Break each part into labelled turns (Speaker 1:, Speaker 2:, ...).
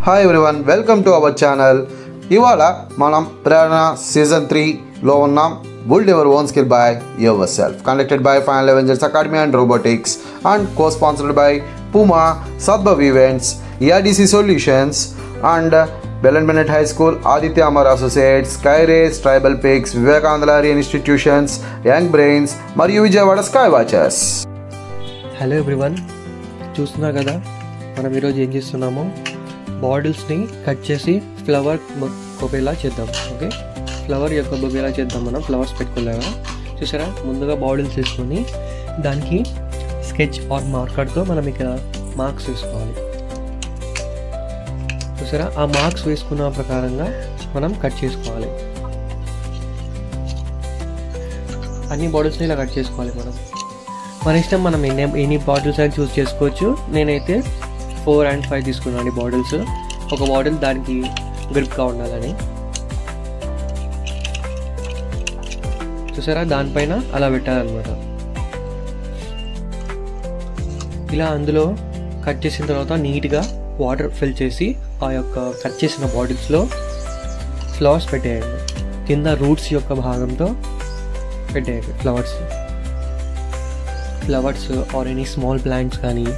Speaker 1: Hi everyone, welcome to our channel. ఇవాళ మనం ప్రేరణ season 3లో ఉన్నాం. Build your own skill by yourself. Conducted by Final Avengers Academy and Robotics and co-sponsored by Puma, Sadbhav Events, ERDC Solutions and Belen Bennett High School, Aditya Amar Associates, Skyrace, Tribal Pigs, Vivekananda Institutions, Young Brains, మరియు Vijayawada sky watches.
Speaker 2: Hello everyone, చూస్తున్నారు కదా మనం ఈరోజు ఏం చేస్తున్నామో బాటిల్స్ని cut చేసి flower బొకేలా చేద్దాం. Okay, flower యొక్క బొకేలా చేద్దాం. మనం ఫ్లవర్స్ పెట్టుకోలేగా చూసారా. ముందుగా బాటిల్స్ తీసుకొని దానికి స్కెచ్ ఆర్ మార్కర్తో మనం ఇక్కడ మార్క్స్ వేసుకోవాలి. చూసారా, ఆ మార్క్స్ వేసుకున్న ప్రకారంగా మనం కట్ చేసుకోవాలి. అన్ని బాటిల్స్ని ఇలా కట్ చేసుకోవాలి. మన ఇష్టం, మనం ఎన్ని బాటిల్స్ అని చూస్ చేసుకోవచ్చు. నేనైతే 4 and 5 తీసుకున్నాను బాటిల్స్. ఒక బాటిల్ దానికి గ్రిప్గా ఉండాలని. చూసారా, దానిపైన అలా పెట్టాలన్నమాట. ఇలా అందులో కట్ చేసిన తర్వాత నీట్గా వాటర్ ఫిల్ చేసి ఆ యొక్క కట్ చేసిన బాటిల్స్లో ఫ్లవర్స్ పెట్టేయండి. కింద రూట్స్ యొక్క భాగంతో పెట్టేయండి flowers or any small plants కానీ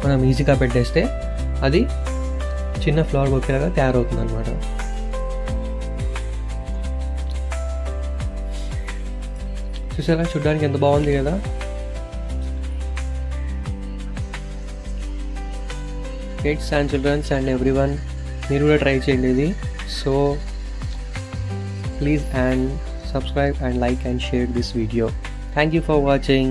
Speaker 2: మనం ఈజీగా పెట్టేస్తే అది చిన్న ఫ్లవర్ బొకేలాగా తయారవుతుంది అనమాట. చూసారా, చూడడానికి ఎంత బాగుంది కదా. Kids and childrens and everyone, మీరు కూడా ట్రై చేయండి ఇది. So please and subscribe and like and share this video. Thank you for watching.